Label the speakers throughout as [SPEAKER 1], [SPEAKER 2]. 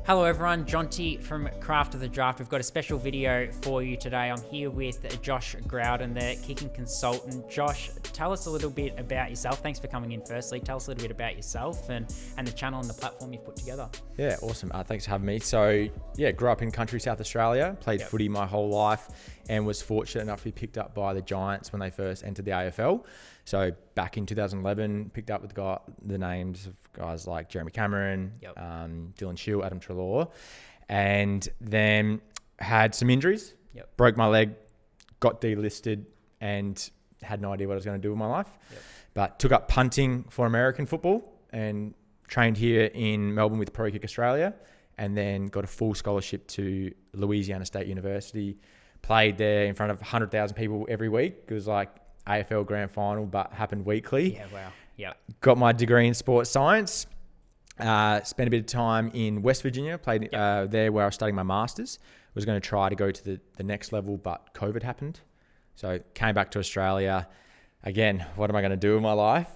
[SPEAKER 1] Hello everyone, Jonty from Craft of the Draft. We've got a special video for you today. I'm here with Josh Growden, the kicking consultant. Josh, tell us a little bit about yourself. Thanks for coming in firstly. Tell us a little bit about yourself and the channel and the platform you've put together.
[SPEAKER 2] Yeah, awesome. Thanks for having me. So grew up in country South Australia, played footy my whole life and was fortunate enough to be picked up by the Giants when they first entered the AFL. So back in 2011, picked up with the names of guys like Jeremy Cameron, Dylan Shield, Adam Treloar, and then had some injuries, broke my leg, got delisted and had no idea what I was going to do with my life. But took up punting for American football and trained here in Melbourne with Pro Kick Australia, and then got a full scholarship to Louisiana State University. Played there in front of 100,000 people every week. It was like AFL grand final, but happened weekly.
[SPEAKER 1] Yeah, wow. Yeah. Got
[SPEAKER 2] my degree in sports science. Spent a bit of time in West Virginia. Played there where I was studying my master's. Was going to try to go to the next level, but COVID happened. So came back to Australia. Again, what am I going to do with my life?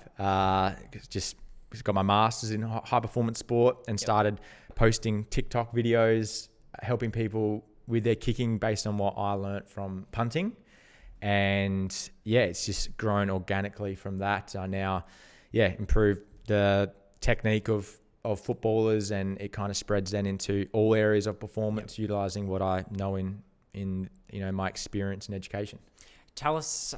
[SPEAKER 2] Just got my master's in high performance sport and started posting TikTok videos, helping people with their kicking based on what I learnt from punting. And it's just grown organically from that. I now improved the technique of footballers, and it kind of spreads then into all areas of performance, utilizing what I know in my experience in education.
[SPEAKER 1] Tell us,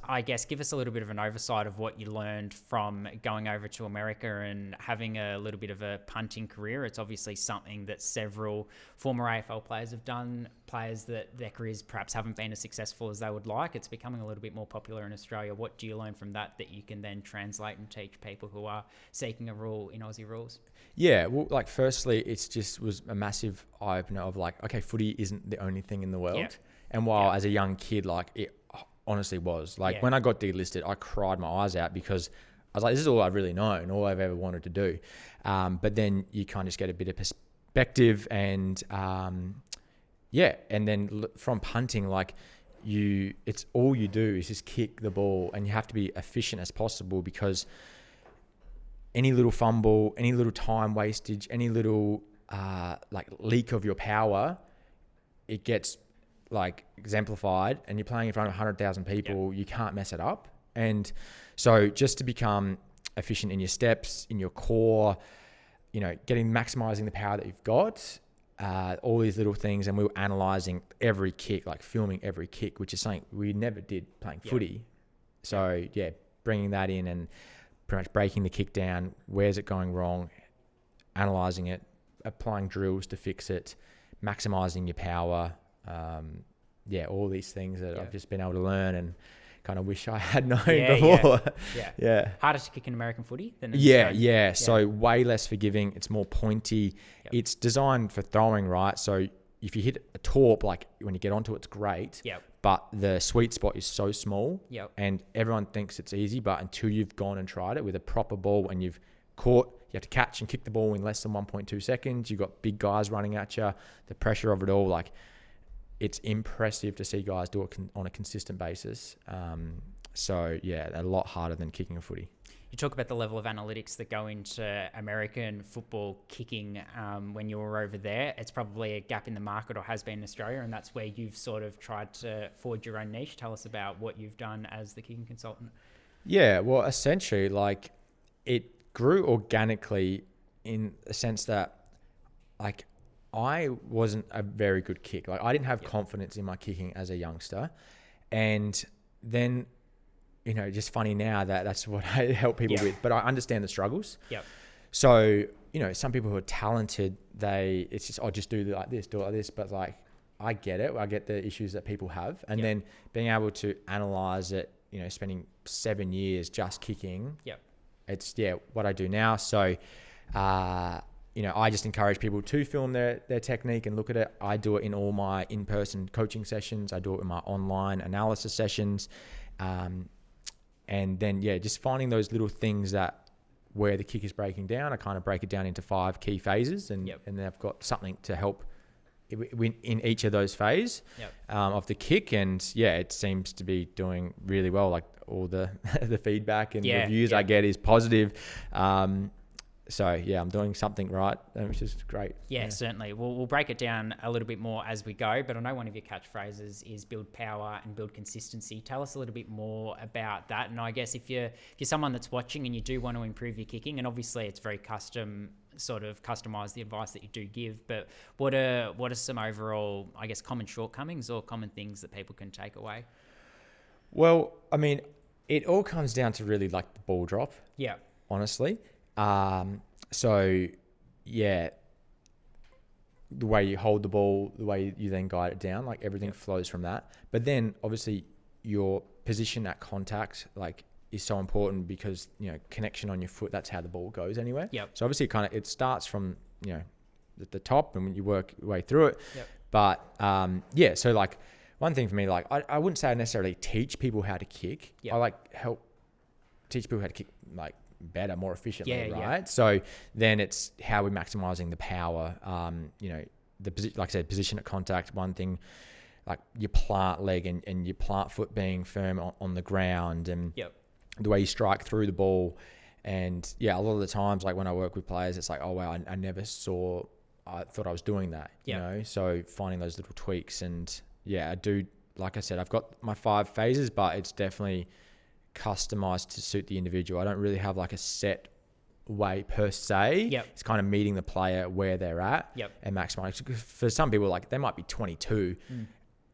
[SPEAKER 1] give us a little bit of an oversight of what you learned from going over to America and having a little bit of a punting career. It's obviously something that several former AFL players have done, players that their careers perhaps haven't been as successful as they would like. It's becoming a little bit more popular in Australia. What do you learn from that you can then translate and teach people who are seeking a rule in Aussie rules?
[SPEAKER 2] Yeah, well, firstly, it's just was a massive eye-opener of footy isn't the only thing in the world. And while as a young kid, it honestly was when I got delisted, I cried my eyes out because I was like, this is all I've really known, all I've ever wanted to do. But then you kind of just get a bit of perspective and then from punting, it's all you do is just kick the ball, and you have to be efficient as possible because any little fumble, any little time wastage, any little leak of your power, it gets exemplified, and you're playing in front of 100,000 people, you can't mess it up. And so just to become efficient in your steps, in your core, maximizing the power that you've got, all these little things. And we were analyzing every kick, filming every kick, which is something we never did playing footy. So bringing that in and pretty much breaking the kick down. Where's it going wrong? Analyzing it, applying drills to fix it, maximizing your power. All these things that I've just been able to learn and kind of wish I had known before.
[SPEAKER 1] Harder to kick in American footy than
[SPEAKER 2] So way less forgiving. It's more pointy. It's designed for throwing, right? So if you hit a torp, when you get onto it, it's great. But the sweet spot is so small. And everyone thinks it's easy, but until you've gone and tried it with a proper ball and you've caught, you have to catch and kick the ball in less than 1.2 seconds. You've got big guys running at you. The pressure of it all, it's impressive to see guys do it on a consistent basis. A lot harder than kicking a footy.
[SPEAKER 1] You talk about the level of analytics that go into American football kicking when you were over there. It's probably a gap in the market, or has been in Australia, and that's where you've sort of tried to forge your own niche. Tell us about what you've done as the kicking consultant. Yeah,
[SPEAKER 2] well, essentially, it grew organically in the sense that, I wasn't a very good kick. I didn't have confidence in my kicking as a youngster. And then, just funny now that that's what I help people with. But I understand the struggles. So, some people who are talented, it's just, just do it like this. But I get it. I get the issues that people have. And then being able to analyze it, spending 7 years just kicking. It's, what I do now. So, I just encourage people to film their technique and look at it. I do it in all my in-person coaching sessions. I do it in my online analysis sessions. And then, just finding those little things where the kick is breaking down. I kind of break it down into 5 key phases, and then I've got something to help in each of those phases of the kick. And it seems to be doing really well. All the the feedback and reviews I get is positive. So yeah, I'm doing something right, which is great.
[SPEAKER 1] Yeah, certainly. We'll break it down a little bit more as we go, but I know one of your catchphrases is build power and build consistency. Tell us a little bit more about that. And I guess if you're someone that's watching and you do want to improve your kicking, and obviously it's very customized the advice that you do give, but what are some overall, I guess, common shortcomings or common things that people can take away?
[SPEAKER 2] Well, I mean, it all comes down to really like the ball drop.
[SPEAKER 1] Yeah.
[SPEAKER 2] Honestly. So yeah, the way you hold the ball, the way you then guide it down, like everything flows from that. But then obviously your position at contact, like, is so important because, you know, connection on your foot, that's how the ball goes anywhere.
[SPEAKER 1] Yep.
[SPEAKER 2] So obviously it starts from, you know, the top and when you work your way through it.
[SPEAKER 1] Yep.
[SPEAKER 2] But yeah, so like one thing for me, like I wouldn't say I necessarily teach people how to kick.
[SPEAKER 1] Yep.
[SPEAKER 2] I like help teach people how to kick like better, more efficiently, right?
[SPEAKER 1] Yeah.
[SPEAKER 2] So then it's how we're maximizing the power. You know, like I said, position at contact, one thing, like your plant leg and your plant foot being firm on the ground, and the way you strike through the ball. And yeah, a lot of the times, like when I work with players, it's like, oh wow, I never saw, I thought I was doing that, you know? So finding those little tweaks. And yeah, I do, like I said, I've got my 5 phases, but it's definitely customized to suit the individual. I don't really have like a set way per se. It's kind of meeting the player where they're at and maximizing. For some people, like they might be 22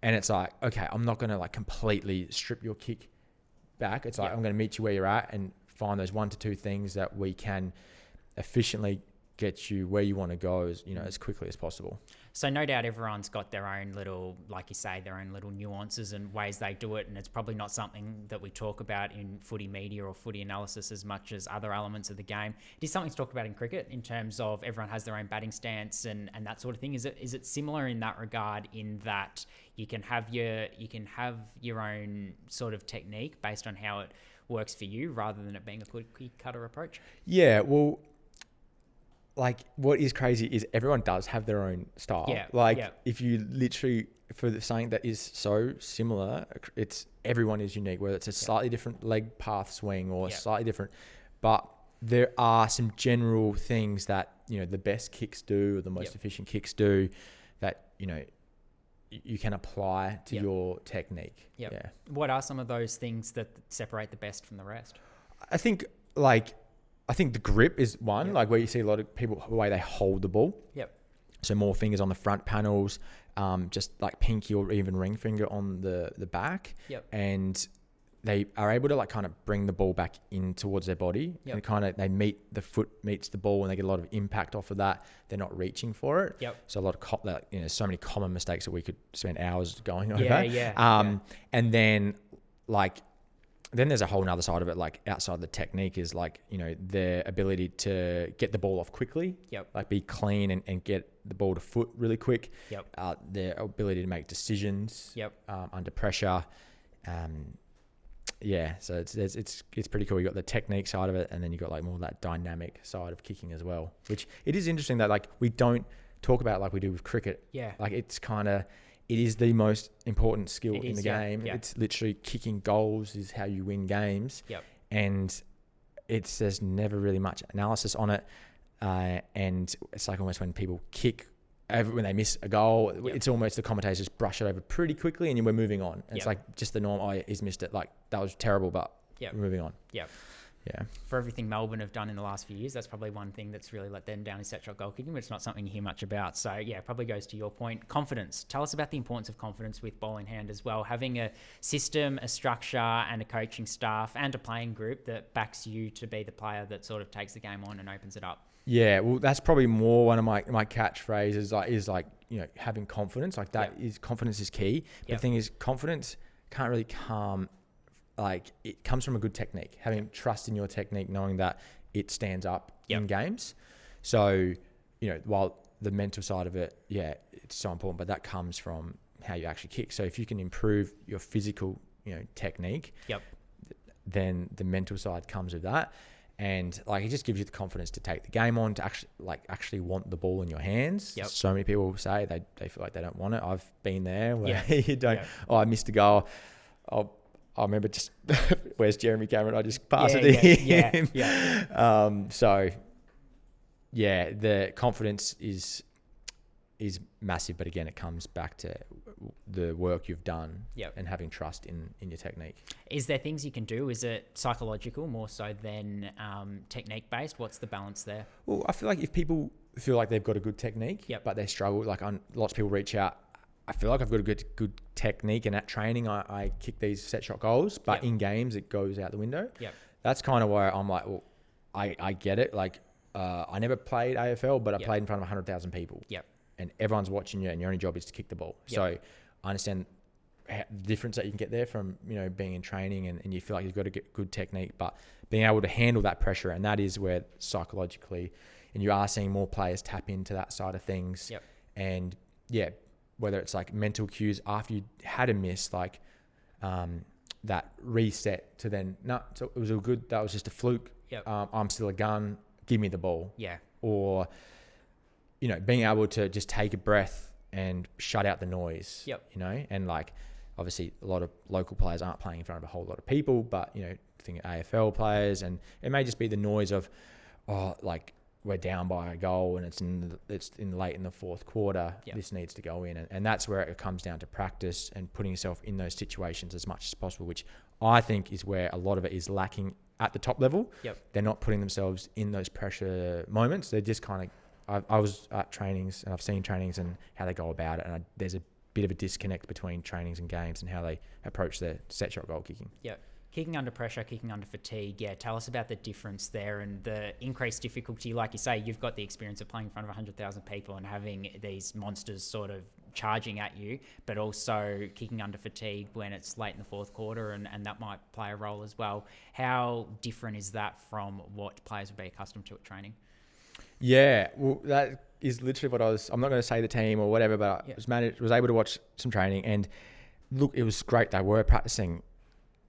[SPEAKER 2] and it's like, okay, I'm not going to like completely strip your kick back. It's like, I'm going to meet you where you're at and find those 1 to 2 things that we can efficiently get you where you want to go as, you know, as quickly as possible.
[SPEAKER 1] So no doubt everyone's got their own little, like you say, their own little nuances and ways they do it. And it's probably not something that we talk about in footy media or footy analysis as much as other elements of the game. It is something to talk about in cricket in terms of everyone has their own batting stance and that sort of thing. Is it similar in that regard, in that you can have your own sort of technique based on how it works for you rather than it being a cookie cutter approach?
[SPEAKER 2] Yeah, well, like what is crazy is everyone does have their own style. If you literally, for something that is so similar, it's everyone is unique, whether it's a slightly different leg path swing or slightly different, but there are some general things that, you know, the best kicks do or the most efficient kicks do that, you know, you can apply to your technique.
[SPEAKER 1] What are some of those things that separate the best from the rest?
[SPEAKER 2] I think the grip is one, like where you see a lot of people, the way they hold the ball. So more fingers on the front panels, just like pinky or even ring finger on the back. And they are able to like kind of bring the ball back in towards their body and kind of the foot meets the ball and they get a lot of impact off of that. They're not reaching for it. So a lot of you know, so many common mistakes that we could spend hours going over. And then then there's a whole nother side of it, like outside the technique is like, you know, their ability to get the ball off quickly, like be clean and get the ball to foot really quick. Their ability to make decisions under pressure. So it's pretty cool. You got the technique side of it, and then you got like more of that dynamic side of kicking as well, which it is interesting that like we don't talk about like we do with cricket. Like it is the most important skill in the game. It's literally kicking goals is how you win games. And there's never really much analysis on it. And it's like almost when people kick, when they miss a goal, it's almost the commentators just brush it over pretty quickly and we're moving on. And it's like just the norm, oh, he's missed it. Like that was terrible, but we're moving on. For everything Melbourne have done in the last few years, that's probably one thing that's really let them down is set shot goal kicking, but it's not something you hear much about. So yeah, it probably goes to your point. Confidence. Tell us about the importance of confidence with ball in hand as well. Having a system, a structure and a coaching staff and a playing group that backs you to be the player that sort of takes the game on and opens it up. Yeah, well, that's probably more one of my catchphrases is like, you know, having confidence. Like that is confidence is key. But the thing is, confidence can't really come. Like it comes from a good technique, having trust in your technique, knowing that it stands up in games. So, you know, while the mental side of it, it's so important, but that comes from how you actually kick. So if you can improve your physical, you know, technique, then the mental side comes with that. And like, it just gives you the confidence to take the game on, to actually want the ball in your hands. So many people say they feel like they don't want it. I've been there where you don't, oh, I missed a goal. I remember just, where's Jeremy Cameron? I just pass it to him. So yeah, the confidence is massive, but again, it comes back to the work you've done and having trust in your technique.
[SPEAKER 1] Is there things you can do? Is it psychological more so than technique based? What's the balance there?
[SPEAKER 2] Well, I feel like if people feel like they've got a good technique, but they struggle, like lots of people reach out, I feel like I've got a good technique, and at training I kick these set shot goals, but in games it goes out the window. That's kind of where I'm like, well, I get it. Like I never played AFL, but I played in front of 100,000 people. And everyone's watching you, and your only job is to kick the ball. So I understand the difference that you can get there from, you know, being in training and you feel like you've got a good technique, but being able to handle that pressure. And that is where psychologically, and you are seeing more players tap into that side of things. And whether it's like mental cues after you had a miss, like that reset to then, no, so it was all good. That was just a fluke. I'm still a gun. Give me the ball. Or, you know, being able to just take a breath and shut out the noise, you know, and like, obviously a lot of local players aren't playing in front of a whole lot of people, but, you know, think AFL players, and it may just be the noise of, like we're down by a goal and it's in late in the fourth quarter. This needs to go in. And that's where it comes down to practice and putting yourself in those situations as much as possible, which I think is where a lot of it is lacking at the top level. They're not putting themselves in those pressure moments. They're just kind of, I was at trainings and I've seen trainings and how they go about it. And there's a bit of a disconnect between trainings and games and how they approach their set shot goal kicking.
[SPEAKER 1] Kicking under pressure, kicking under fatigue. Tell us about the difference there and the increased difficulty. Like you say, you've got the experience of playing in front of 100,000 people and having these monsters sort of charging at you, but also kicking under fatigue when it's late in the fourth quarter, and that might play a role as well. How different is that from what players would be accustomed to at training?
[SPEAKER 2] Yeah, well, that is literally what I'm not going to say the team or whatever, but I was able to watch some training, and look, it was great. They were practicing,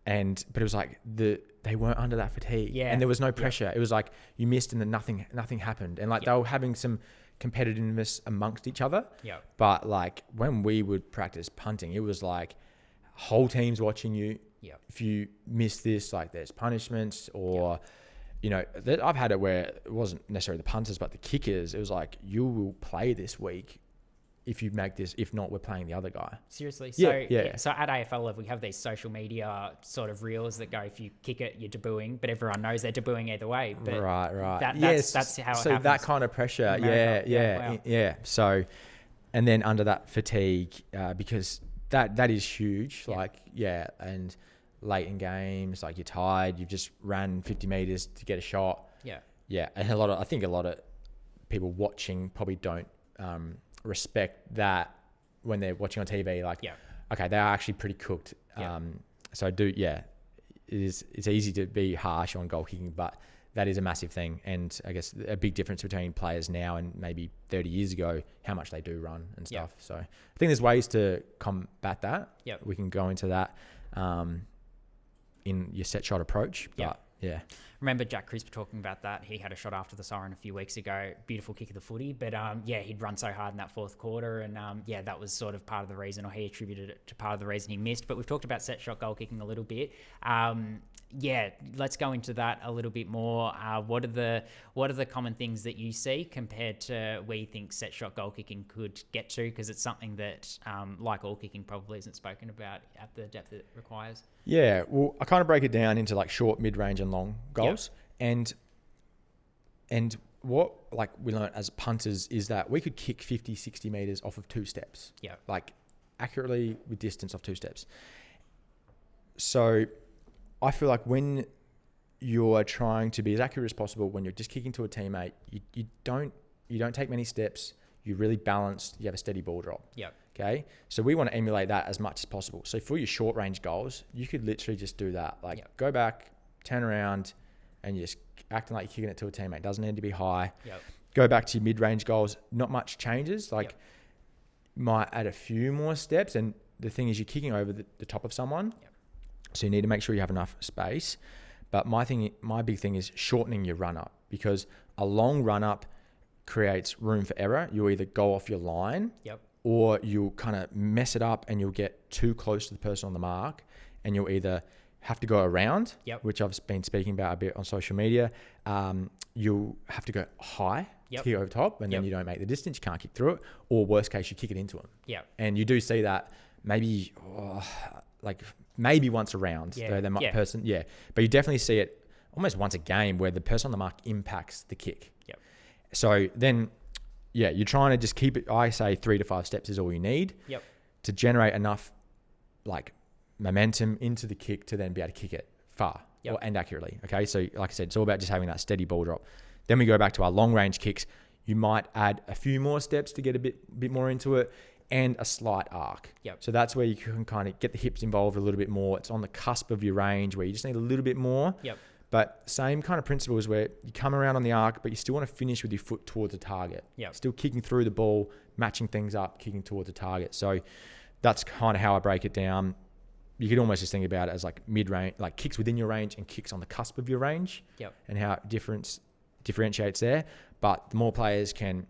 [SPEAKER 2] but it was like they weren't under that fatigue, and there was no pressure. It was like you missed and then nothing happened, and like they were having some competitiveness amongst each other. But like when we would practice punting, it was like whole teams watching you. If you miss this, like there's punishments or. You know, I've had it where it wasn't necessarily the punters, but the kickers. It was like, you will play this week if you make this. If not, we're playing the other guy.
[SPEAKER 1] Seriously? So at AFL level, we have these social media sort of reels that go, if you kick it, you're debuting, but everyone knows they're debuting either way. But
[SPEAKER 2] right.
[SPEAKER 1] That's how it
[SPEAKER 2] so
[SPEAKER 1] happens.
[SPEAKER 2] That kind of pressure. Yeah. So, and then under that fatigue, because that is huge. And late in games, like you're tired, you've just ran 50 meters to get a shot. And I think a lot of people watching probably don't respect that when they're watching on TV. Like, okay, they are actually pretty cooked. So it's easy to be harsh on goal kicking, but that is a massive thing. And I guess a big difference between players now and maybe 30 years ago, how much they do run and stuff. So I think there's ways to combat that. We can go into that. In your set shot approach. But
[SPEAKER 1] remember Jack Crisp talking about that. He had a shot after the siren a few weeks ago. Beautiful kick of the footy. But he'd run so hard in that fourth quarter. And that was sort of part of the reason, or he attributed it to part of the reason he missed. But we've talked about set shot goal kicking a little bit. Let's go into that a little bit more. What are the common things that you see compared to where you think set shot goal kicking could get to? Because it's something that, like all kicking, probably isn't spoken about at the depth it requires. Yeah,
[SPEAKER 2] well, I kind of break it down into like short, mid-range, and long goals. And what like we learned as punters is that we could kick 50, 60 meters off of 2 steps. Like accurately with distance off 2 steps. So I feel like when you're trying to be as accurate as possible, when you're just kicking to a teammate, you don't take many steps. You're really balanced. You have a steady ball drop. Okay. So we want to emulate that as much as possible. So for your short range goals, you could literally just do that. Like go back, turn around, and you're just acting like you're kicking it to a teammate. Doesn't need to be high. Go back to your mid range goals. Not much changes. Like might add a few more steps. And the thing is, you're kicking over the top of someone. So you need to make sure you have enough space. But my big thing is shortening your run up, because a long run up creates room for error. You'll either go off your line or you'll kind of mess it up and you'll get too close to the person on the mark, and you'll either have to go around, which I've been speaking about a bit on social media. You'll have to go high kick over top, and then you don't make the distance, you can't kick through it, or worst case, you kick it into them.
[SPEAKER 1] Yeah.
[SPEAKER 2] And you do see that maybe once a round.
[SPEAKER 1] Yeah.
[SPEAKER 2] But you definitely see it almost once a game where the person on the mark impacts the kick.
[SPEAKER 1] Yep.
[SPEAKER 2] So then, you're trying to just keep it. I say 3 to 5 steps is all you need.
[SPEAKER 1] Yep.
[SPEAKER 2] To generate enough like momentum into the kick to then be able to kick it far and accurately. Okay. So like I said, it's all about just having that steady ball drop. Then we go back to our long range kicks. You might add a few more steps to get a bit more into it, and a slight arc.
[SPEAKER 1] Yep.
[SPEAKER 2] So that's where you can kind of get the hips involved a little bit more. It's on the cusp of your range where you just need a little bit more.
[SPEAKER 1] Yep.
[SPEAKER 2] But same kind of principles where you come around on the arc, but you still want to finish with your foot towards the target.
[SPEAKER 1] Yep.
[SPEAKER 2] Still kicking through the ball, matching things up, kicking towards the target. So that's kind of how I break it down. You could almost just think about it as like mid-range, like kicks within your range and kicks on the cusp of your range.
[SPEAKER 1] Yep. And
[SPEAKER 2] how it differentiates there. But the more players can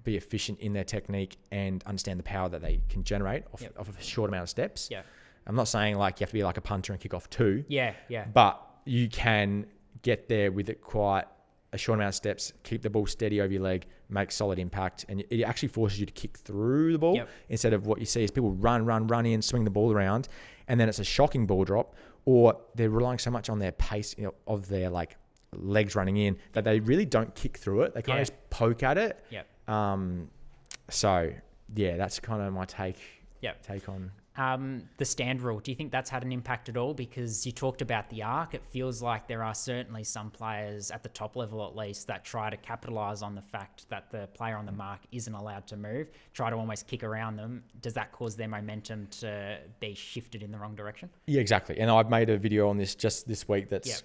[SPEAKER 2] be efficient in their technique and understand the power that they can generate off of a short amount of steps.
[SPEAKER 1] Yeah.
[SPEAKER 2] I'm not saying like you have to be like a punter and kick off 2.
[SPEAKER 1] Yeah.
[SPEAKER 2] But you can get there with it quite a short amount of steps, keep the ball steady over your leg, make solid impact, and it actually forces you to kick through the ball instead of what you see is people run in, swing the ball around, and then it's a shocking ball drop, or they're relying so much on their pace, of their like legs running in that they really don't kick through it. They kind of just poke at it. So that's kind of my take on
[SPEAKER 1] the stand rule. Do you think that's had an impact at all? Because you talked about the arc. It feels like there are certainly some players at the top level, at least, that try to capitalize on the fact that the player on the mark isn't allowed to move, try to almost kick around them. Does that cause their momentum to be shifted in the wrong direction? Yeah,
[SPEAKER 2] exactly. And I've made a video on this just this week that's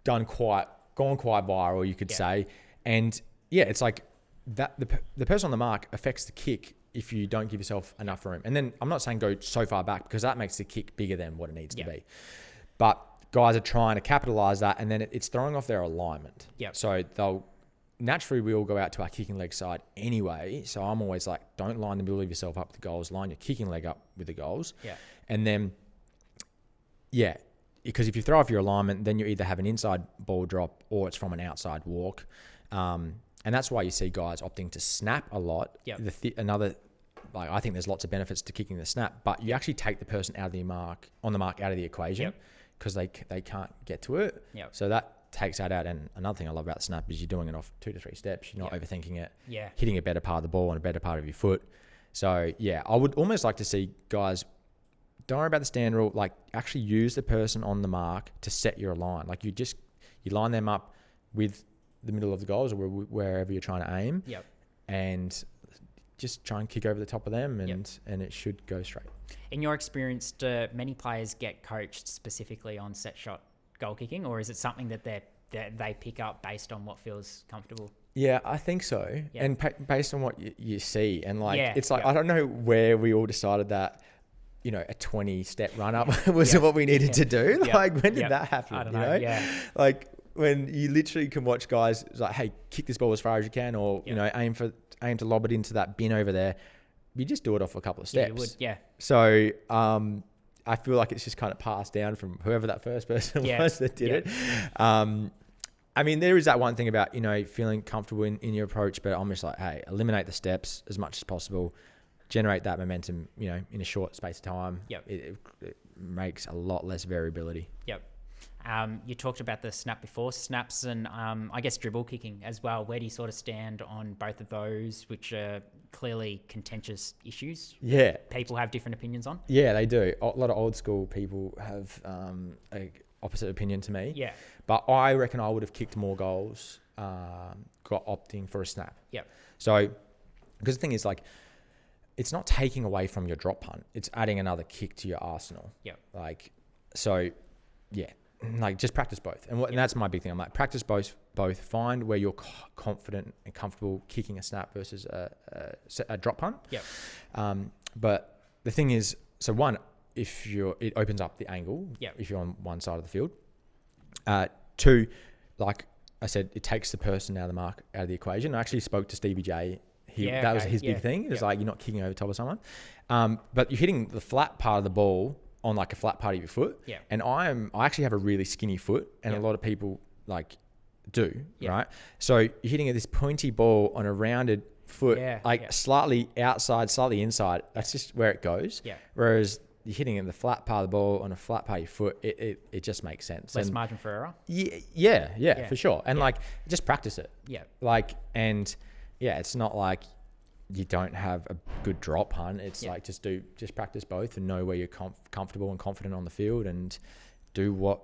[SPEAKER 2] gone quite viral, you could say. And it's like that the person on the mark affects the kick if you don't give yourself enough room. And then I'm not saying go so far back because that makes the kick bigger than what it needs to be. But guys are trying to capitalize that, and then it's throwing off their alignment. So naturally we all go out to our kicking leg side anyway. So I'm always like, don't line the middle of yourself up with the goals, line your kicking leg up with the goals. And then, because if you throw off your alignment, then you either have an inside ball drop or it's from an outside walk. And that's why you see guys opting to snap a lot. I think there's lots of benefits to kicking the snap, but you actually take the person out of the mark out of the equation because they can't get to it. So that takes that out. And another thing I love about the snap is you're doing it off 2 to 3 steps. You're not overthinking it. Hitting a better part of the ball and a better part of your foot. So I would almost like to see guys, don't worry about the stand rule. Like actually use the person on the mark to set your line. Like you line them up with the middle of the goals or wherever you're trying to aim, and just try and kick over the top of them, and it should go straight.
[SPEAKER 1] In your experience, do many players get coached specifically on set shot goal kicking, or is it something that they pick up based on what feels comfortable?
[SPEAKER 2] Yeah, I think so, and based on what you see, and it's like I don't know where we all decided that. A 20-step run up was what we needed to do. Like when did that happen?
[SPEAKER 1] I don't know.
[SPEAKER 2] Like when you literally can watch guys like, hey, kick this ball as far as you can, or aim to lob it into that bin over there. You just do it off a couple of steps.
[SPEAKER 1] You would,
[SPEAKER 2] So I feel like it's just kind of passed down from whoever that first person was that did it. I mean, there is that one thing about feeling comfortable in your approach, but I'm just like, hey, eliminate the steps as much as possible. Generate that momentum, in a short space of time. It makes a lot less variability.
[SPEAKER 1] You talked about the snap before, snaps and I guess dribble kicking as well. Where do you sort of stand on both of those, which are clearly contentious issues? People have different opinions on?
[SPEAKER 2] Yeah, they do. A lot of old school people have a opposite opinion to me. But I reckon I would have kicked more goals opting for a snap. So, because the thing is it's not taking away from your drop punt. It's adding another kick to your arsenal. Just practice both. And that's my big thing. I'm like, practice both. Find where you're confident and comfortable kicking a snap versus a drop punt. But the thing is, so one, it opens up the angle if you're on one side of the field. Two, like I said, it takes the person out of the mark, out of the equation. I actually spoke to Stevie J. That was his big thing. It was like, you're not kicking over top of someone. But you're hitting the flat part of the ball on like a flat part of your foot. And I actually have a really skinny foot, and a lot of people do,
[SPEAKER 1] Yeah.
[SPEAKER 2] right? So you're hitting this pointy ball on a rounded foot, slightly outside, slightly inside. That's just where it goes.
[SPEAKER 1] Yeah.
[SPEAKER 2] Whereas you're hitting in the flat part of the ball on a flat part of your foot, it just makes sense.
[SPEAKER 1] Less margin for error.
[SPEAKER 2] Yeah, for sure. And like, just practice it.
[SPEAKER 1] Yeah.
[SPEAKER 2] Like, and yeah, it's not like you don't have a good drop hunt. It's like, just practice both and know where you're comfortable and confident on the field and do what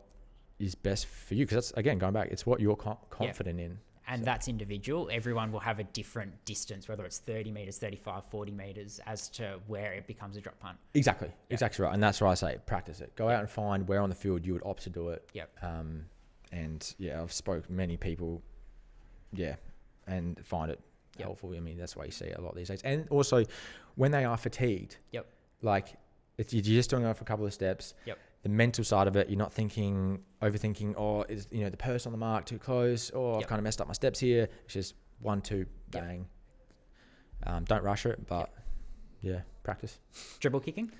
[SPEAKER 2] is best for you. Because that's, again, going back, it's what you're confident in.
[SPEAKER 1] And that's individual. Everyone will have a different distance, whether it's 30 meters, 35, 40 meters, as to where it becomes a drop punt.
[SPEAKER 2] Exactly right. And that's why I say practice it. Go out and find where on the field you would opt to do it. And yeah, I've spoken to many people, and find it helpful. I mean, that's why you see it a lot these days. And also, when they are fatigued, like you're just doing it for a couple of steps. The mental side of it, you're not overthinking, or is the person on the mark too close, or I've kind of messed up my steps here. It's just 1, 2, bang. Don't rush it, but practice.
[SPEAKER 1] Dribble kicking,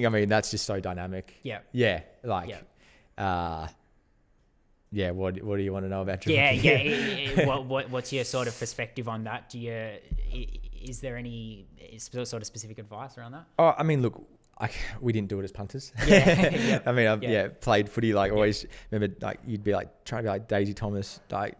[SPEAKER 2] I mean, that's just so dynamic. What do you want to know about dribble kicking?
[SPEAKER 1] What's your sort of perspective on that? Is there any sort of specific advice around that?
[SPEAKER 2] Oh, I mean, look, we didn't do it as punters. I mean, I've played footy, like always. Remember, like you'd be like trying to be like Daisy Thomas, like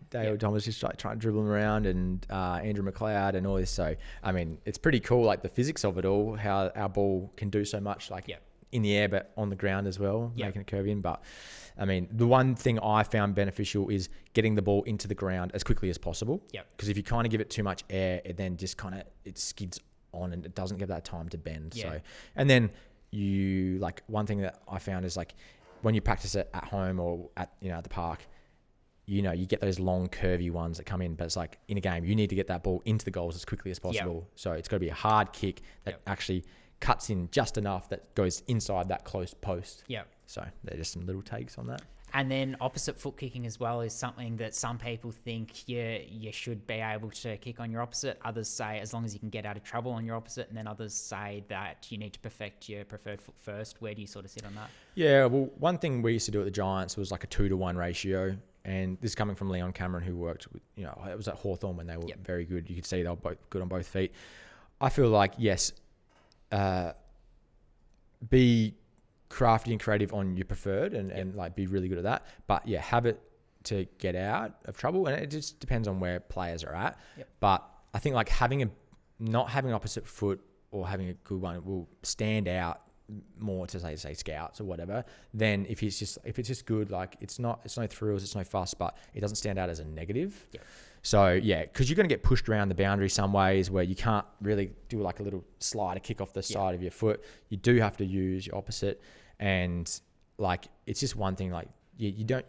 [SPEAKER 2] Dale Thomas, just like trying to dribble them around, and Andrew McLeod and all this. So, I mean, it's pretty cool, like the physics of it all, how our ball can do so much, like in the air, but on the ground as well, making a curve in. But I mean, the one thing I found beneficial is getting the ball into the ground as quickly as possible. Because if you kind of give it too much air, it then just it skids on and it doesn't get that time to bend. So, and then you, like, one thing that I found is, like, when you practice it at home or at the park, you get those long curvy ones that come in, but it's like in a game, you need to get that ball into the goals as quickly as possible. So it's got to be a hard kick that actually cuts in just enough that goes inside that close post. So they're just some little takes on that.
[SPEAKER 1] And then opposite foot kicking as well is something that some people think you should be able to kick on your opposite. Others say as long as you can get out of trouble on your opposite, and then others say that you need to perfect your preferred foot first. Where do you sort of sit on that? Yeah,
[SPEAKER 2] well, one thing we used to do at the Giants was like a 2-to-1 ratio. And this is coming from Leon Cameron, who worked with, it was at Hawthorn when they were very good. You could see they were both good on both feet. I feel like, yes, be crafty and creative on your preferred and like be really good at that. But have it to get out of trouble. And it just depends on where players are at. But I think like not having opposite foot or having a good one will stand out more to say scouts or whatever. Then if it's just good, like it's no thrills, it's no fuss, but it doesn't stand out as a negative. So because you're going to get pushed around the boundary some ways where you can't really do like a little slider kick off the side of your foot. You do have to use your opposite, and like it's just one thing. Like you don't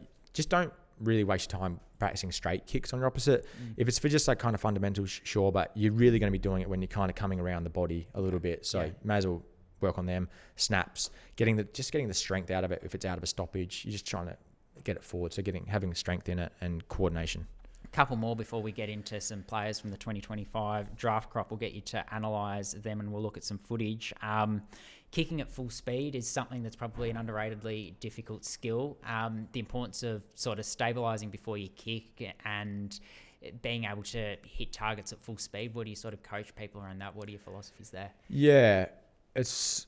[SPEAKER 2] really waste your time practicing straight kicks on your opposite. If it's for just like kind of fundamentals, sure, but you're really going to be doing it when you're kind of coming around the body a little bit. So you may as well work on them snaps, getting the strength out of it. If it's out of a stoppage, you're just trying to get it forward. So having strength in it and coordination.
[SPEAKER 1] A couple more before we get into some players from the 2025 draft crop. We'll get you to analyse them and we'll look at some footage. Kicking at full speed is something that's probably an underratedly difficult skill. The importance of sort of stabilising before you kick and being able to hit targets at full speed. What do you sort of coach people around that? What are your philosophies there?
[SPEAKER 2] Yeah, it's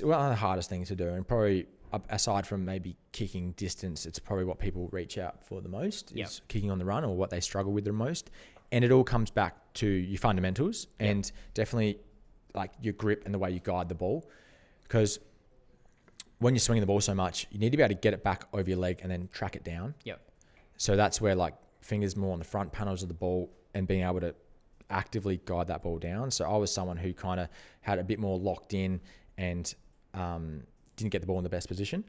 [SPEAKER 2] one of the hardest things to do, and probably aside from maybe kicking distance, it's probably what people reach out for the most is kicking on the run, or what they struggle with the most. And it all comes back to your fundamentals and definitely like your grip and the way you guide the ball. Because when you're swinging the ball so much, you need to be able to get it back over your leg and then track it down. So that's where like fingers more on the front panels of the ball and being able to actively guide that ball down. So I was someone who kind of had a bit more locked in and didn't get the ball in the best position.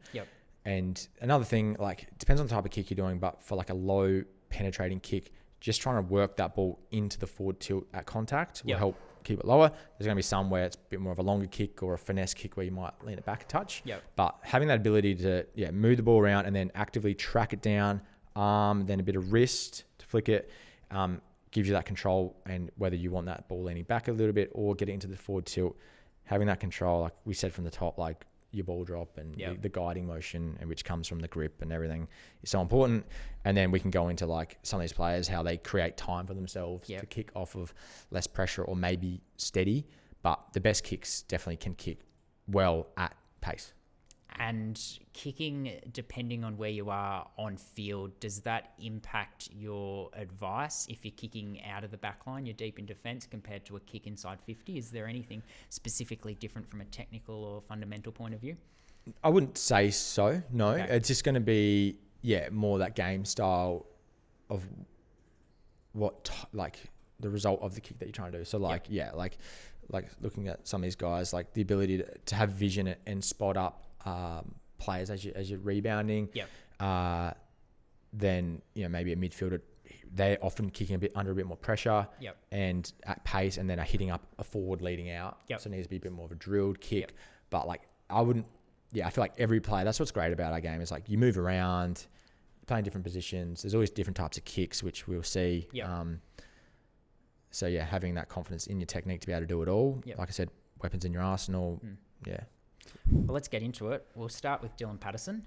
[SPEAKER 2] And another thing, like it depends on the type of kick you're doing, but for like a low penetrating kick, just trying to work that ball into the forward tilt at contact will help keep it lower. There's going to be some where it's a bit more of a longer kick or a finesse kick where you might lean it back a touch. But having that ability to move the ball around and then actively track it down, then a bit of wrist to flick it, gives you that control. And whether you want that ball leaning back a little bit or get it into the forward tilt, having that control, like we said from the top, like your ball drop and
[SPEAKER 1] Yep.
[SPEAKER 2] the guiding motion, and which comes from the grip and everything, is so important. And then we can go into like some of these players, how they create time for themselves
[SPEAKER 1] Yep.
[SPEAKER 2] to kick off of less pressure or maybe steady. But the best kicks definitely can kick well at pace.
[SPEAKER 1] And kicking, depending on where you are on field, does that impact your advice? If you're kicking out of the back line, you're deep in defence compared to a kick inside 50. Is there anything specifically different from a technical or fundamental point of view?
[SPEAKER 2] I wouldn't say so. No,
[SPEAKER 1] Okay.
[SPEAKER 2] it's just going to be more that game style of what like the result of the kick that you're trying to do. So like like looking at some of these guys, like the ability to have vision and spot up players as you're rebounding.
[SPEAKER 1] Yep.
[SPEAKER 2] Then maybe a midfielder, they're often kicking under a bit more pressure.
[SPEAKER 1] Yep.
[SPEAKER 2] And at pace, and then are hitting up a forward leading out.
[SPEAKER 1] Yep.
[SPEAKER 2] So it needs to be a bit more of a drilled kick.
[SPEAKER 1] Yep.
[SPEAKER 2] But like I wouldn't. Yeah, I feel like every player. That's what's great about our game is like you move around, playing different positions. There's always different types of kicks, which we'll see.
[SPEAKER 1] Yep.
[SPEAKER 2] So yeah, having that confidence in your technique to be able to do it all.
[SPEAKER 1] Yep.
[SPEAKER 2] Like I said, weapons in your arsenal. Yeah.
[SPEAKER 1] Well, let's get into it. We'll start with Dylan Patterson.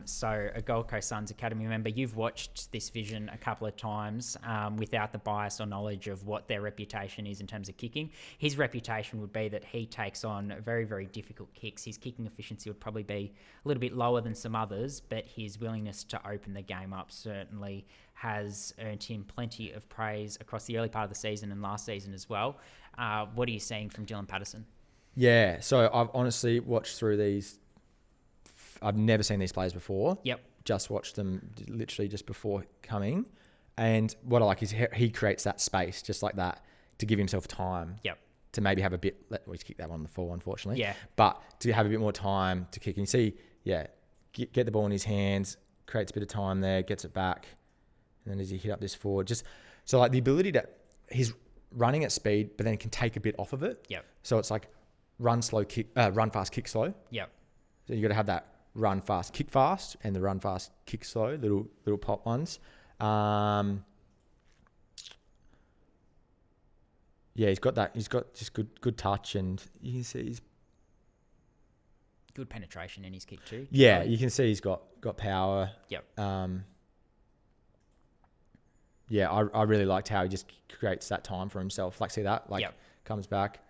[SPEAKER 1] So a Gold Coast Suns Academy member. You've watched this vision a couple of times without the bias or knowledge of what their reputation is in terms of kicking. His reputation would be that he takes on very, very difficult kicks. His kicking efficiency would probably be a little bit lower than some others, but his willingness to open the game up certainly has earned him plenty of praise across the early part of the season and last season as well. What are you seeing from Dylan Patterson?
[SPEAKER 2] Yeah, so I've honestly watched through these. I've never seen these players before.
[SPEAKER 1] Yep.
[SPEAKER 2] Just watched them literally just before coming. And what I like is he creates that space just like that to give himself time.
[SPEAKER 1] Yep.
[SPEAKER 2] To maybe have a bit. We kicked that one on the full, unfortunately.
[SPEAKER 1] Yeah.
[SPEAKER 2] But to have a bit more time to kick. And you see, get the ball in his hands, creates a bit of time there, gets it back. And then as he hit up this forward, just so like the ability to, he's running at speed, but then can take a bit off of it.
[SPEAKER 1] Yep.
[SPEAKER 2] So it's like, run fast, kick slow.
[SPEAKER 1] Yep.
[SPEAKER 2] So you got to have that run fast, kick fast, and the run fast, kick slow, little pop ones. He's got that. He's got just good touch, and you can see he's
[SPEAKER 1] good penetration in his kick too.
[SPEAKER 2] Yeah, you can see he's got power.
[SPEAKER 1] Yep.
[SPEAKER 2] I really liked how he just creates that time for himself. Like see that, like comes back.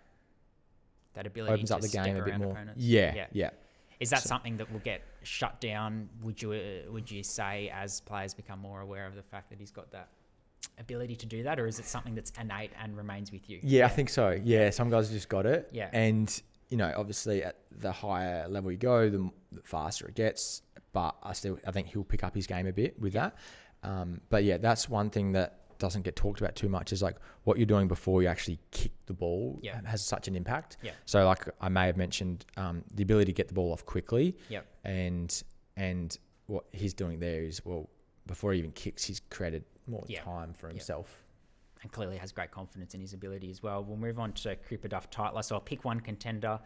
[SPEAKER 1] That ability
[SPEAKER 2] opens
[SPEAKER 1] to
[SPEAKER 2] up the
[SPEAKER 1] step
[SPEAKER 2] game a bit
[SPEAKER 1] around
[SPEAKER 2] more.
[SPEAKER 1] opponents.
[SPEAKER 2] Yeah.
[SPEAKER 1] Is that something that will get shut down? Would you say as players become more aware of the fact that he's got that ability to do that, or is it something that's innate and remains with you?
[SPEAKER 2] Yeah, I think so. Yeah, some guys just got it.
[SPEAKER 1] Yeah.
[SPEAKER 2] And obviously at the higher level you go, the faster it gets. But I think he'll pick up his game a bit with that. But yeah, that's one thing that doesn't get talked about too much is like what you're doing before you actually kick the ball has such an impact.
[SPEAKER 1] Yeah.
[SPEAKER 2] So like I may have mentioned the ability to get the ball off quickly.
[SPEAKER 1] Yep.
[SPEAKER 2] And what he's doing there is, well, before he even kicks, he's created more time for himself.
[SPEAKER 1] And clearly has great confidence in his ability as well. We'll move on to Cooper Duff-Tytler. So I'll pick one contender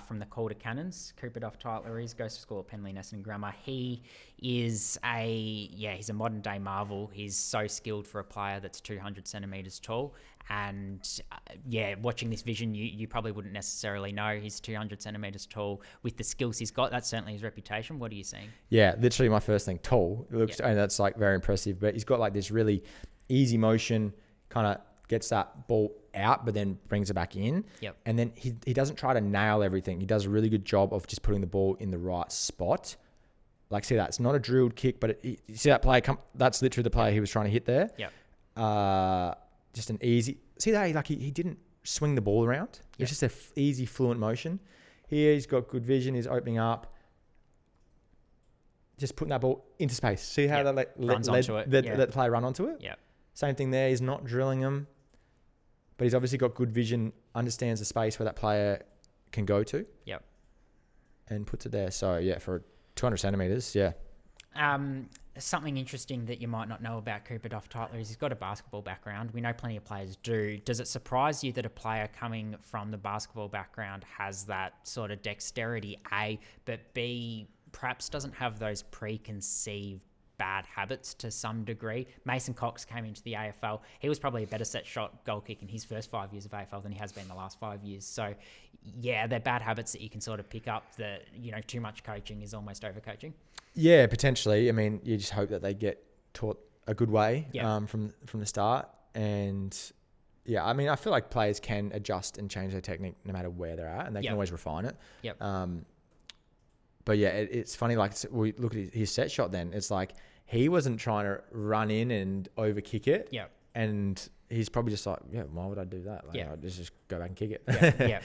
[SPEAKER 1] from the Calder Cannons. Cooper Duff-Tytler goes to school at Penley, Essendon Grammar. He is he's a modern day marvel. He's so skilled for a player that's 200 centimetres tall. And watching this vision, you probably wouldn't necessarily know he's 200 centimetres tall. With the skills he's got, that's certainly his reputation. What are you seeing? Yeah,
[SPEAKER 2] literally my first thing, tall. It looks, and that's like very impressive. But he's got like this really easy motion, kind of gets that ball out, but then brings it back in.
[SPEAKER 1] Yep.
[SPEAKER 2] And then he doesn't try to nail everything. He does a really good job of just putting the ball in the right spot. Like, see that? It's not a drilled kick, but you see that player come? That's literally the player he was trying to hit there.
[SPEAKER 1] Yep.
[SPEAKER 2] Just an easy... See that? He didn't swing the ball around. It's just an easy, fluent motion. Here, he's got good vision. He's opening up. Just putting that ball into space. See how that
[SPEAKER 1] runs onto it.
[SPEAKER 2] Let the player run onto it?
[SPEAKER 1] Yeah.
[SPEAKER 2] Same thing there. He's not drilling them, but he's obviously got good vision, understands the space where that player can go to.
[SPEAKER 1] Yep.
[SPEAKER 2] And puts it there. So, for 200 centimetres,
[SPEAKER 1] Something interesting that you might not know about Cooper Duff-Tytler is he's got a basketball background. We know plenty of players do. Does it surprise you that a player coming from the basketball background has that sort of dexterity, A, but B, perhaps doesn't have those preconceived bad habits to some degree. Mason Cox came into the AFL. He was probably a better set shot goal kick in his first 5 years of AFL than he has been the last 5 years. So, yeah, they're bad habits that you can sort of pick up that, too much coaching is almost overcoaching.
[SPEAKER 2] Yeah, potentially. I mean, you just hope that they get taught a good way
[SPEAKER 1] Yeah.
[SPEAKER 2] from the start. And yeah, I mean, I feel like players can adjust and change their technique no matter where they're at, and they can always refine it.
[SPEAKER 1] Yep.
[SPEAKER 2] But yeah, it's funny, like we look at his set shot then. It's like he wasn't trying to run in and over kick it.
[SPEAKER 1] Yeah.
[SPEAKER 2] And he's probably just like, yeah, why would I do that? Like, I'd just go back and kick it.
[SPEAKER 1] Yeah.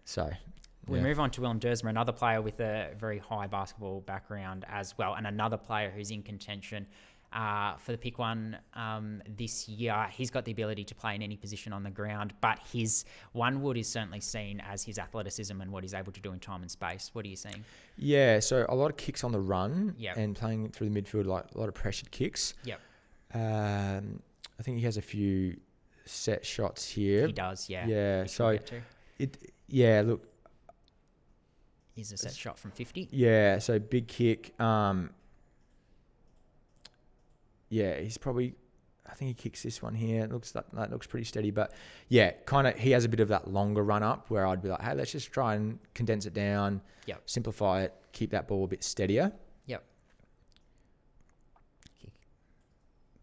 [SPEAKER 2] So
[SPEAKER 1] we move on to Willem Duursma, another player with a very high basketball background as well, and another player who's in contention for the pick one this year. He's got the ability to play in any position on the ground, but his one wood is certainly seen as his athleticism and what he's able to do in time and space. What are you seeing?
[SPEAKER 2] Yeah, so a lot of kicks on the run
[SPEAKER 1] Yep.
[SPEAKER 2] and playing through the midfield, like a lot of pressured kicks.
[SPEAKER 1] Yep.
[SPEAKER 2] I think he has a few set shots here.
[SPEAKER 1] He does, yeah.
[SPEAKER 2] Yeah, so look.
[SPEAKER 1] He's a set shot from 50.
[SPEAKER 2] Yeah, so big kick. Yeah, he's probably, I think he kicks this one here. It looks that looks pretty steady, but yeah, kind of he has a bit of that longer run up where I'd be like, hey, let's just try and condense it down, simplify it, keep that ball a bit steadier.
[SPEAKER 1] Yep. Kick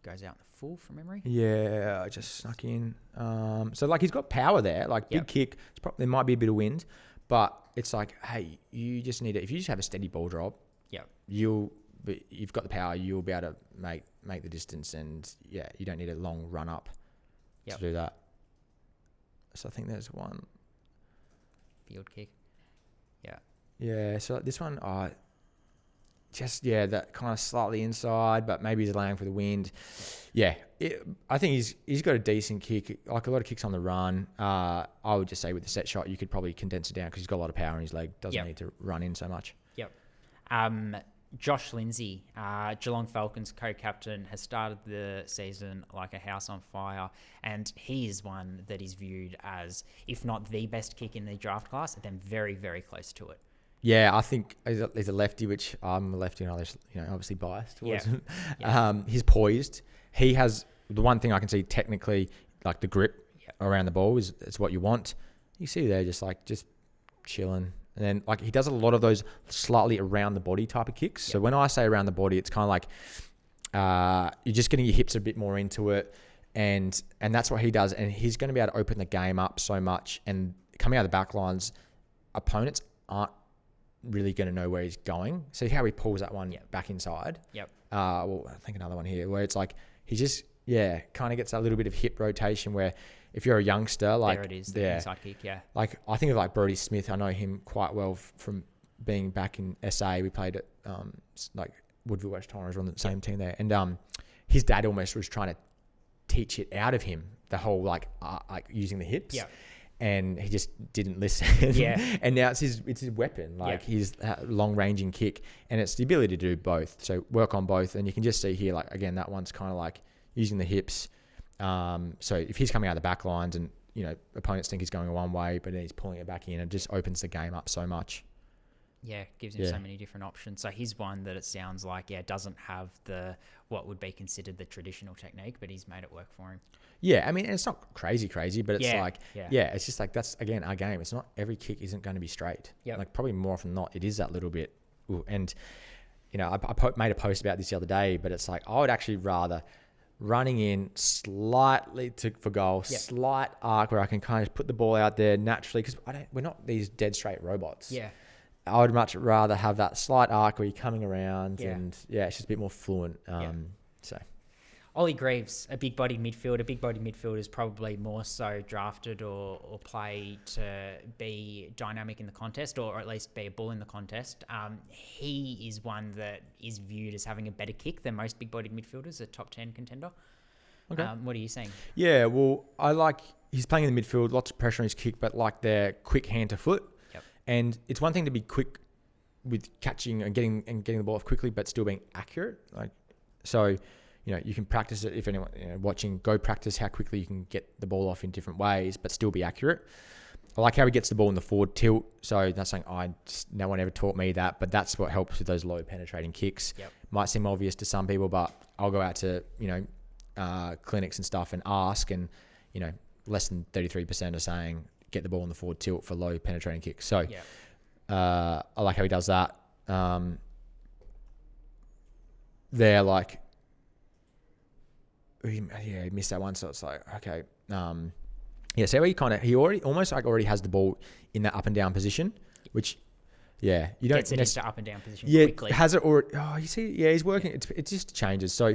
[SPEAKER 1] goes out in the full from memory.
[SPEAKER 2] Yeah, I just snuck in. So like he's got power there, like big kick. There might be a bit of wind, but it's like, hey, you just need it. If you just have a steady ball drop, you've got the power. You'll be able to make the distance, and yeah, you don't need a long run up to do that. So I think there's one
[SPEAKER 1] field kick.
[SPEAKER 2] Yeah. So this one, that kind of slightly inside, but maybe he's allowing for the wind. Yeah, I think he's got a decent kick, like a lot of kicks on the run. I would just say with the set shot, you could probably condense it down because he's got a lot of power in his leg. Doesn't need to run in so much.
[SPEAKER 1] Yep. Josh Lindsay, Geelong Falcons co-captain, has started the season like a house on fire, and he is one that is viewed as, if not the best kick in the draft class, then very, very close to it.
[SPEAKER 2] Yeah, I think he's a lefty, which I'm a lefty and I'm obviously biased towards him. He's poised. He has the one thing I can see technically, like the grip around the ball is what you want. You see there just chilling. And then like he does a lot of those slightly around the body type of kicks. So when I say around the body, it's kind of like you're just getting your hips a bit more into it. And that's what he does. And he's going to be able to open the game up so much. And coming out of the back lines, opponents aren't really going to know where he's going. See how he pulls that one back inside? Yep. Well, I think another one here where it's like he just, kind of gets that little bit of hip rotation where if you're a youngster, like
[SPEAKER 1] there it is, the inside kick,
[SPEAKER 2] Like I think of like Brodie Smith. I know him quite well from being back in SA. We played at like Woodville West Tigers on the same team there, and his dad almost was trying to teach it out of him, the whole like using the hips. Yeah. And he just didn't listen. Yeah. And now it's his weapon, like his long ranging kick, and it's the ability to do both. So work on both, and you can just see here, like again, that one's kind of like using the hips. So if he's coming out of the back lines and, opponents think he's going one way, but then he's pulling it back in, it just opens the game up so much.
[SPEAKER 1] Yeah, gives him so many different options. So he's one that it sounds like, doesn't have what would be considered the traditional technique, but he's made it work for him. Yeah,
[SPEAKER 2] I mean, it's not crazy, but it's it's just like that's, again, our game. It's not every kick isn't going to be straight. Yep. Like probably more often than not, it is that little bit. Ooh, and, I made a post about this the other day, but it's like I would actually rather running in slightly for goal, slight arc where I can kind of put the ball out there naturally because we're not these dead straight robots. Yeah. I would much rather have that slight arc where you're coming around and it's just a bit more fluent. So
[SPEAKER 1] Ollie Greeves, a big-bodied midfielder. A big-bodied midfielder is probably more so drafted or played to be dynamic in the contest or at least be a bull in the contest. He is one that is viewed as having a better kick than most big-bodied midfielders, a top 10 contender. Okay. What are you saying?
[SPEAKER 2] Yeah, well, he's playing in the midfield, lots of pressure on his kick, but like their quick hand to foot. Yep. And it's one thing to be quick with catching and getting the ball off quickly, but still being accurate. You can practice it. If anyone watching, go practice how quickly you can get the ball off in different ways, but still be accurate. I like how he gets the ball in the forward tilt. So that's something no one ever taught me that, but that's what helps with those low penetrating kicks.
[SPEAKER 1] Yep.
[SPEAKER 2] Might seem obvious to some people, but I'll go out to, clinics and stuff and ask, and, less than 33% are saying get the ball in the forward tilt for low penetrating kicks. So I like how he does that. They're like, he missed that one. So it's like, okay. So he already has the ball in that up and down position, which, you don't
[SPEAKER 1] gets it into up and down position
[SPEAKER 2] yeah,
[SPEAKER 1] quickly.
[SPEAKER 2] has it already? Oh, you see, yeah, he's working. It just changes. So,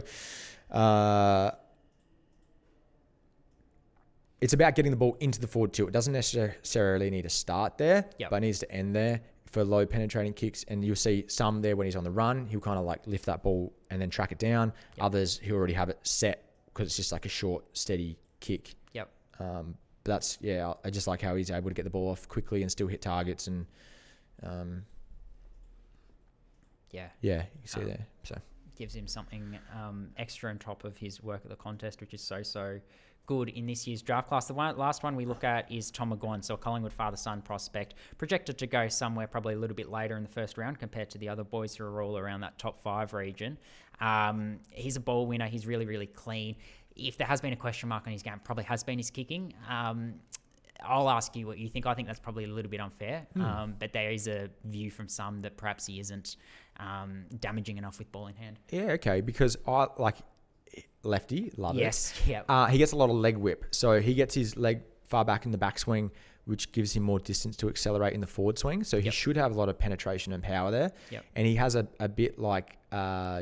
[SPEAKER 2] it's about getting the ball into the forward tilt. It doesn't necessarily need to start there, but it needs to end there for low penetrating kicks. And you'll see some there when he's on the run, he'll kind of like lift that ball and then track it down. Others, he'll already have it set because it's just like a short, steady kick. But that's, I just like how he's able to get the ball off quickly and still hit targets. And you can see there. So
[SPEAKER 1] gives him something extra on top of his work at the contest, which is so good in this year's draft class. The last one we look at is Tom McGuane, so a Collingwood father-son prospect, projected to go somewhere probably a little bit later in the first round compared to the other boys who are all around that top 5 region. He's a ball winner. He's really, really clean. If there has been a question mark on his game, probably has been his kicking. I'll ask you what you think. I think that's probably a little bit unfair, but there is a view from some that perhaps he isn't damaging enough with ball in hand.
[SPEAKER 2] Yeah, okay, because I like lefty, love it.
[SPEAKER 1] Yes,
[SPEAKER 2] he gets a lot of leg whip, so he gets his leg far back in the backswing, which gives him more distance to accelerate in the forward swing. So he should have a lot of penetration and power there. And he has a bit like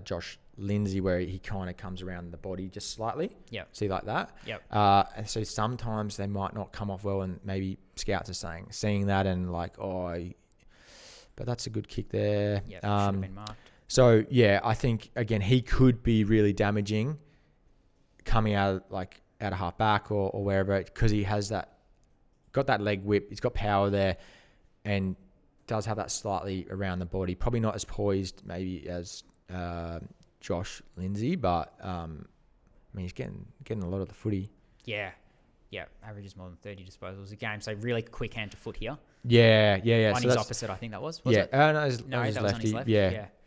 [SPEAKER 2] Josh Lindsay, where he kind of comes around the body just slightly. See, like that. And so sometimes they might not come off well, and maybe scouts are seeing that and like, but that's a good kick there.
[SPEAKER 1] Should have been marked.
[SPEAKER 2] So I think again he could be really damaging coming out of half back or wherever, because he has got that leg whip. He's got power there, and does have that slightly around the body. Probably not as poised maybe as Josh Lindsay, but he's getting a lot of the footy.
[SPEAKER 1] Averages more than 30 disposals a game, so really quick hand to foot here. On
[SPEAKER 2] So
[SPEAKER 1] his opposite, I think that was it?
[SPEAKER 2] No,
[SPEAKER 1] that was on his left.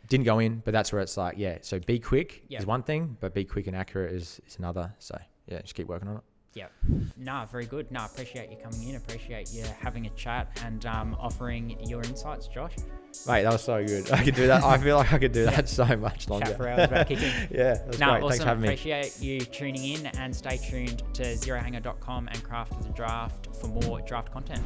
[SPEAKER 2] Didn't go in, but that's where it's like, so be quick is one thing, but be quick and accurate is another. So just keep working on it.
[SPEAKER 1] Very good. Appreciate you coming in. Appreciate you having a chat and offering your insights, Josh.
[SPEAKER 2] Mate, that was so good. I could do that. I feel like I could do that so much longer.
[SPEAKER 1] Chat for hours about kicking.
[SPEAKER 2] That's great.
[SPEAKER 1] Awesome.
[SPEAKER 2] Thanks for having me.
[SPEAKER 1] Appreciate you tuning in, and stay tuned to zerohanger.com and Craft as a Draft for more draft content.